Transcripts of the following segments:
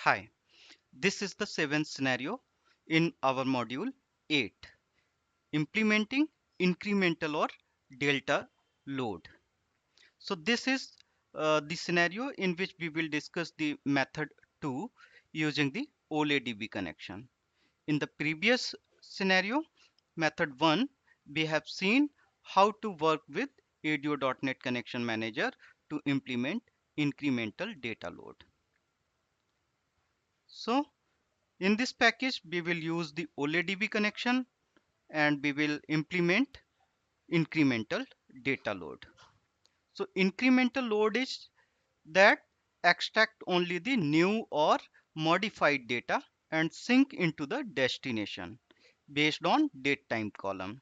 Hi, this is the seventh scenario in our module 8, implementing incremental or delta load. So this is the scenario in which we will discuss the method 2 using the OLEDB connection. In the previous scenario, method 1, we have seen how to work with ADO.NET Connection Manager to implement incremental data load. So in this package, we will use the OLEDB connection and we will implement incremental data load. So incremental load is that extract only the new or modified data and sync into the destination based on date time column.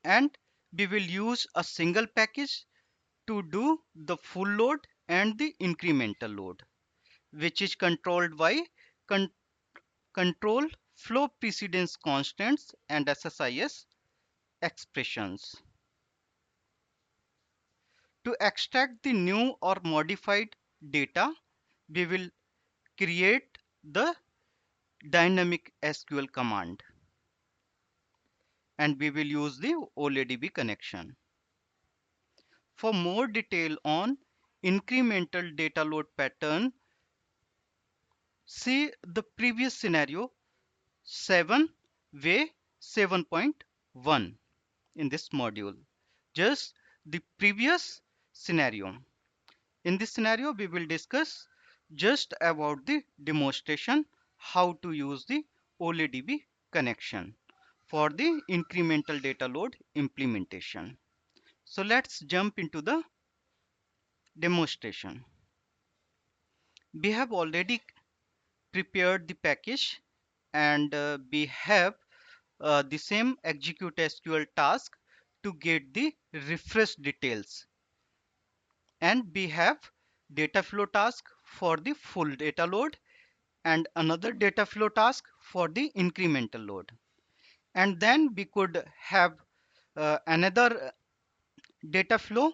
And we will use a single package to do the full load and the incremental load, which is controlled by con control flow precedence constants and SSIS expressions. To extract the new or modified data, we will create the dynamic SQL command and we will use the OLEDB connection. For more detail on incremental data load pattern, see the previous scenario 7 way 7.1 in this module. Just the previous scenario. In this scenario, we will discuss just about the demonstration how to use the OLEDB connection for the incremental data load implementation. So let's jump into the demonstration. We have already prepared the package and we have the same execute SQL task to get the refresh details, and we have data flow task for the full data load and another data flow task for the incremental load. And then we could have another data flow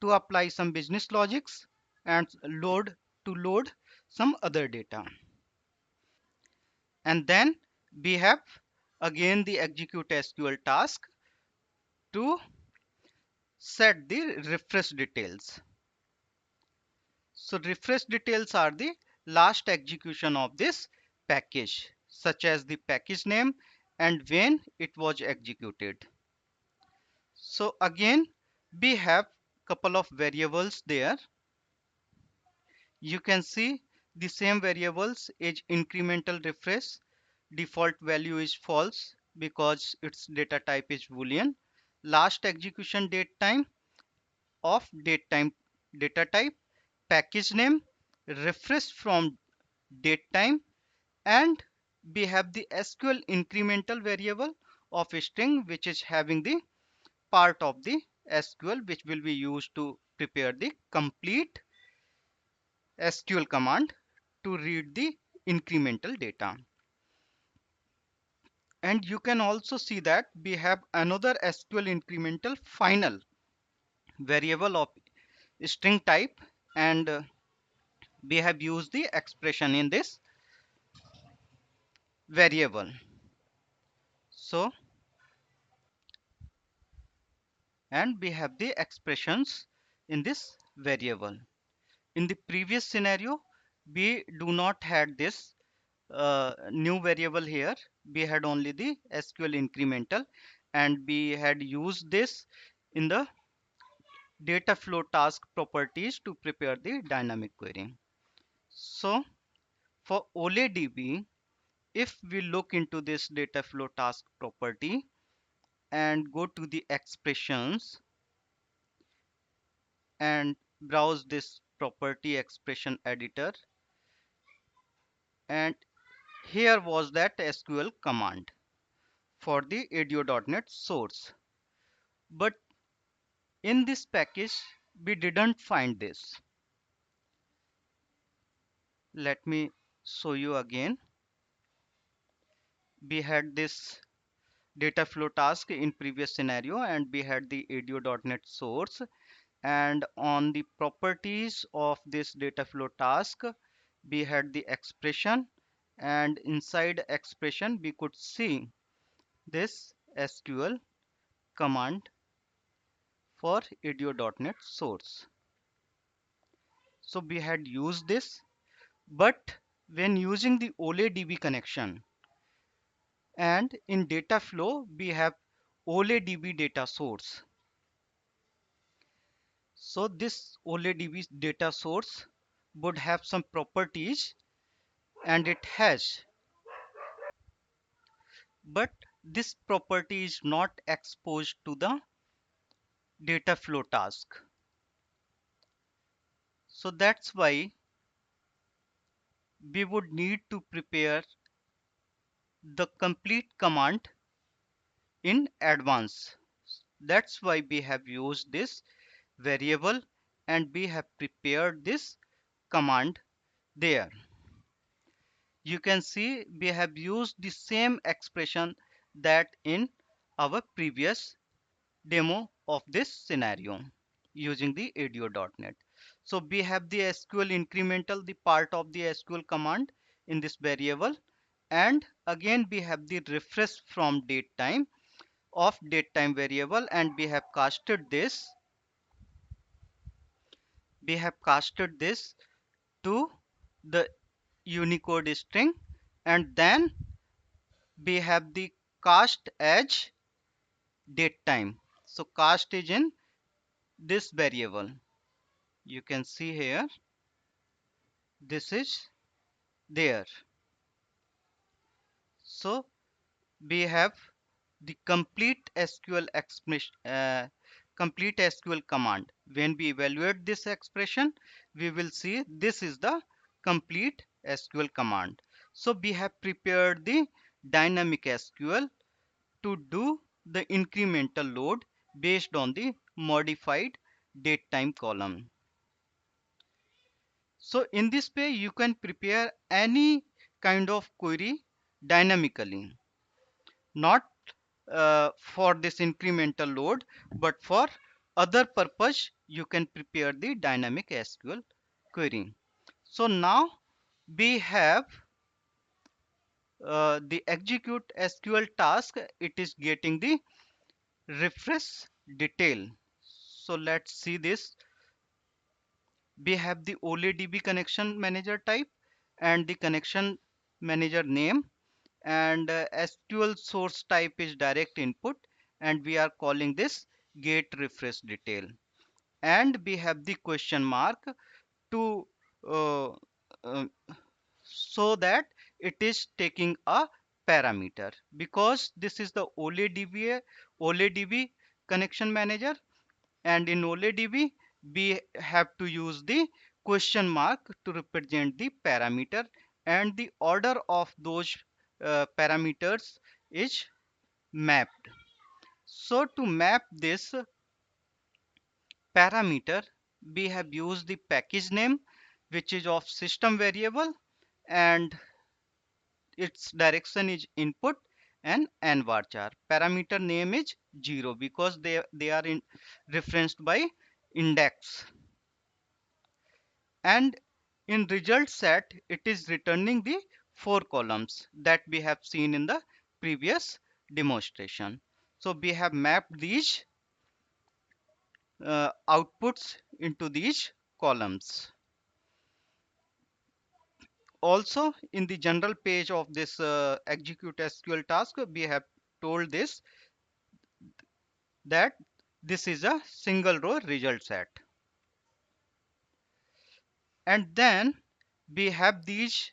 to apply some business logics and load some other data. And then we have again the execute SQL task to set the refresh details. So refresh details are the last execution of this package, such as the package name and when it was executed. So again, we have couple of variables there. You can see the same variables is incremental refresh. Default value is false because its data type is Boolean. Last execution date time of date time data type, package name, refresh from date time, and we have the SQL incremental variable of a string which is having the part of the SQL which will be used to prepare the complete SQL command to read the incremental data. And you can also see that we have another SQL incremental final variable of string type, and we have used the expression in this variable. So, and we have the expressions in this variable. In the previous scenario, we do not had this new variable here. We had only the SQL incremental, and we had used this in the data flow task properties to prepare the dynamic query. So for OLEDB, if we look into this data flow task property and go to the expressions and browse this property expression editor, and here was that SQL command for the ADO.NET source. But in this package, we didn't find this. Let me show you again. We had this data flow task in previous scenario and we had the ADO.NET source, and on the properties of this data flow task we had the expression, and inside expression we could see this SQL command for ADO.NET source. So we had used this, but when using the OLEDB connection and in data flow we have OLEDB data source. So this OLEDB data source would have some properties, and it has, but this property is not exposed to the data flow task. So that's why we would need to prepare the complete command in advance. That's why we have used this variable and we have prepared this command there. You can see we have used the same expression that in our previous demo of this scenario using the ADO.NET. So we have the SQL incremental, the part of the SQL command in this variable, and again we have the refresh from datetime of datetime variable, and we have casted this to the Unicode string, and then we have the cast as datetime. So cast is in this variable. You can see here, this is there. So we have the complete SQL command. When we evaluate this expression, we will see this is the complete SQL command. So we have prepared the dynamic SQL to do the incremental load based on the modified datetime column. So in this way, you can prepare any kind of query dynamically, not for this incremental load, but for other purpose, you can prepare the dynamic SQL query. So now we have the execute SQL task. It is getting the refresh detail. So let's see this. We have the OLEDB connection manager type and the connection manager name, and SQL source type is direct input, and we are calling this get refresh detail, and we have the question mark to uh, uh, so that it is taking a parameter, because this is the OLEDB connection manager, and in OLEDB we have to use the question mark to represent the parameter, and the order of those parameters is mapped. So to map this parameter, we have used the package name, which is of system variable, and its direction is input, and nvarchar. Parameter name is 0 because they are in referenced by index, and in result set it is returning the 4 columns that we have seen in the previous demonstration. So we have mapped these outputs into these columns. Also in the general page of this execute SQL task, we have told this that this is a single row result set, and then we have these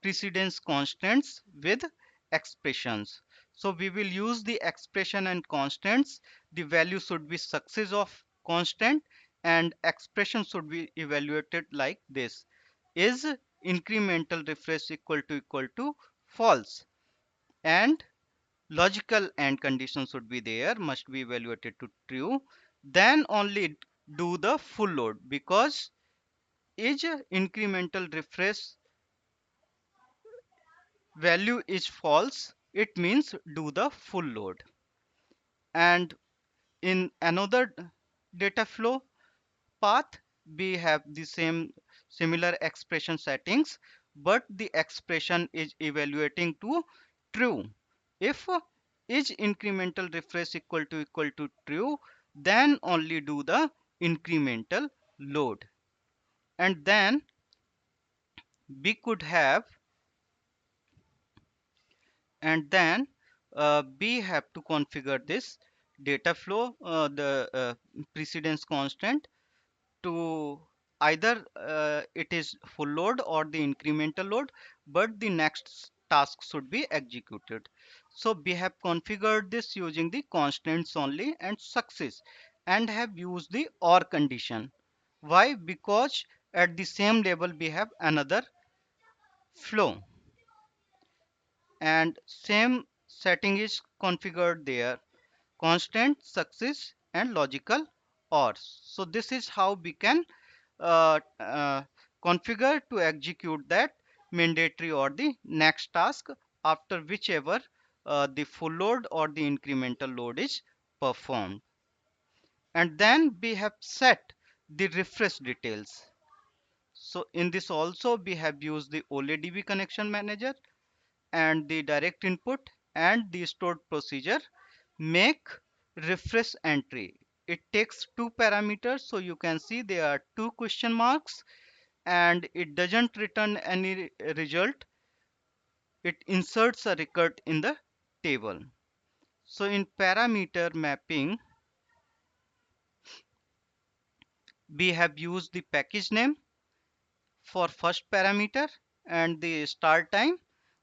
precedence constants with expressions. So we will use the expression and constants. The value should be success of constant, and expression should be evaluated like this: is incremental refresh equal to false, and logical and condition should be there, must be evaluated to true. Then only do the full load, because is incremental refresh value is false, it means do the full load. And in another data flow path, we have the same similar expression settings, but the expression is evaluating to true. If is incremental refresh equal to true, then only do the incremental load. And then we could have, and then we have to configure this data flow, the precedence constant, to either it is full load or the incremental load, but the next task should be executed. So we have configured this using the constants only and success, and have used the or condition. Why? Because at the same level we have another flow, and same setting is configured there: constant, success, and logical or. So this is how we can uh, uh, configure to execute that mandatory or the next task after whichever the full load or the incremental load is performed. And then we have set the refresh details. So in this also we have used the OLEDB connection manager and the direct input and the stored procedure make refresh entry. It takes two parameters, so you can see there are two question marks, and it doesn't return any result. It inserts a record in the table. So in parameter mapping, we have used the package name for first parameter, and the start time.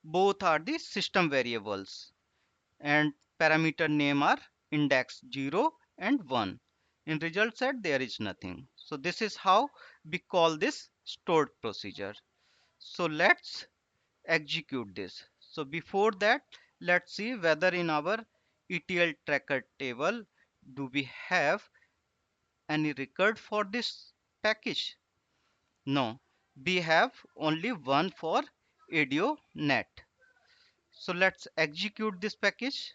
Both are the system variables, and parameter name are index 0 and 1. In result set there is nothing. So this is how we call this stored procedure. So let's execute this. So before that, let's see whether in our ETL tracker table do we have any record for this package. No, we have only one for ADONet. So let's execute this package.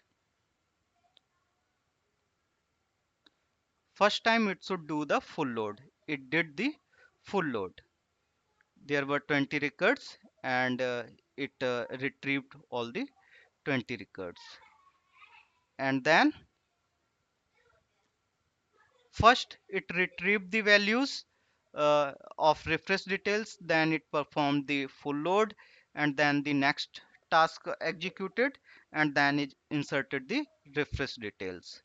First time it should do the full load. It did the full load. There were 20 records, and it retrieved all the 20 records. And then first it retrieved the values of refresh details, then it performed the full load, and then the next task executed, and then it inserted the refresh details.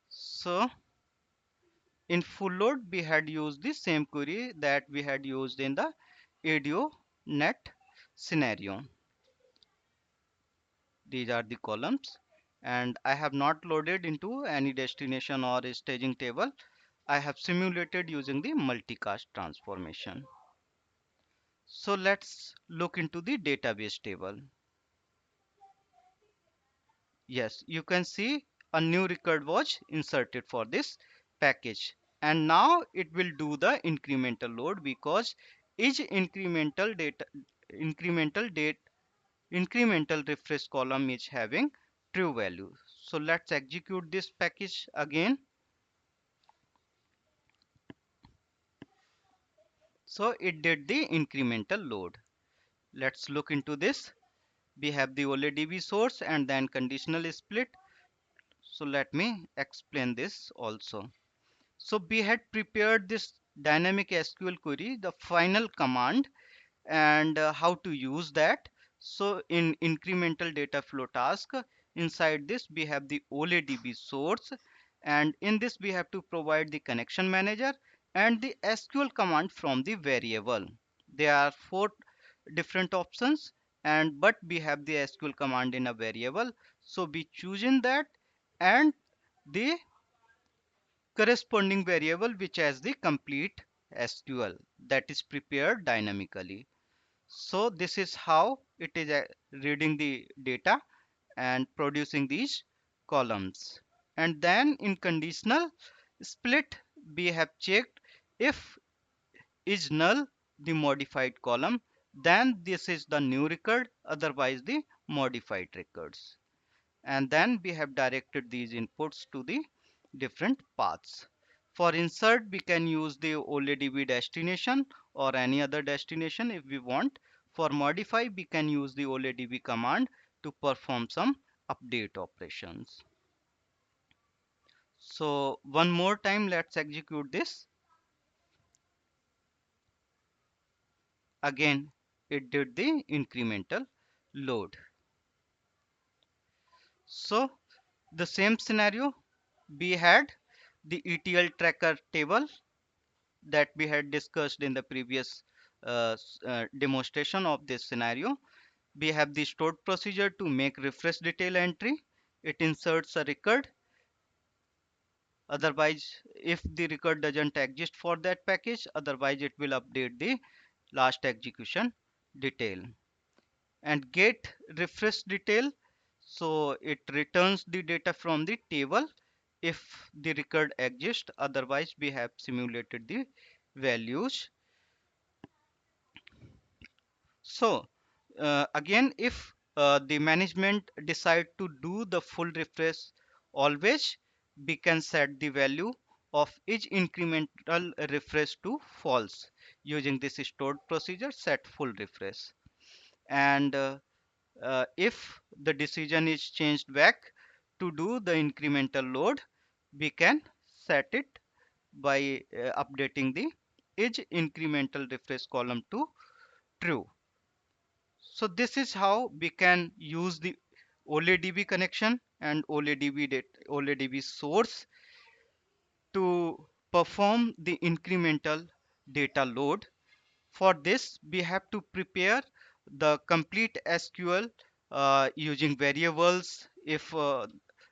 So in full load we had used the same query that we had used in the ADONet scenario. These are the columns, and I have not loaded into any destination or staging table. I have simulated using the multicast transformation. So let's look into the database table. Yes, you can see a new record was inserted for this package, and now it will do the incremental load because each incremental date incremental refresh column is having true value. So let's execute this package again. So it did the incremental load. Let's look into this. We have the OLEDB source and then conditional split. So let me explain this also. So we had prepared this dynamic SQL query, the final command, and how to use that. So in incremental data flow task, inside this we have the OLEDB source, and in this we have to provide the connection manager and the SQL command from the variable. There are four different options, and but we have the SQL command in a variable, so we choose in that, and the corresponding variable which has the complete SQL that is prepared dynamically. So this is how it is reading the data and producing these columns. And then in conditional split we have checked if is null the modified column, then this is the new record, otherwise the modified records. And then we have directed these inputs to the different paths. For insert we can use the OLEDB destination or any other destination if we want. For modify, we can use the OLEDB command to perform some update operations. So one more time, let's execute this. Again, it did the incremental load. So the same scenario, we had the ETL tracker table that we had discussed in the previous demonstration of this scenario. We have the stored procedure to make refresh detail entry. It inserts a record. Otherwise, if the record doesn't exist for that package, otherwise it will update the last execution detail. And get refresh detail, so it returns the data from the table if the record exists. Otherwise, we have simulated the values. So again, if the management decide to do the full refresh always, we can set the value of each incremental refresh to false using this stored procedure set full refresh. And if the decision is changed back to do the incremental load, we can set it by updating the each incremental refresh column to true. So this is how we can use the OLEDB connection and OLEDB source to perform the incremental data load. For this, we have to prepare the complete SQL using variables. If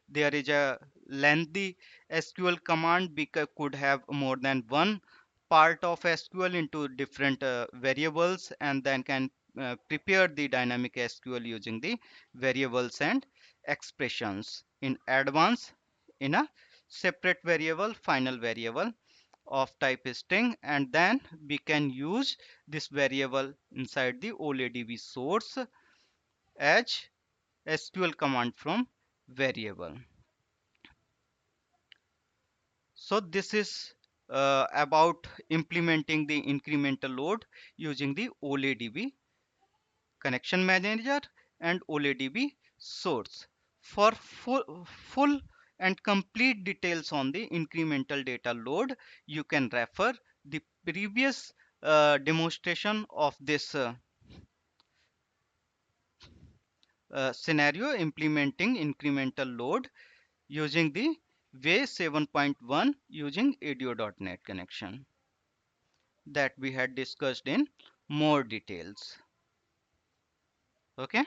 there is a lengthy SQL command, we could have more than one part of SQL into different variables, and then can prepare the dynamic SQL using the variables and expressions in advance in a separate variable, final variable of type string, and then we can use this variable inside the OLEDB source as SQL command from variable. So this is about implementing the incremental load using the OLEDB connection manager and OLEDB source. For full and complete details on the incremental data load, you can refer the previous demonstration of this scenario implementing incremental load using the way 7.1 using ADIO.NET connection that we had discussed in more details. Okay.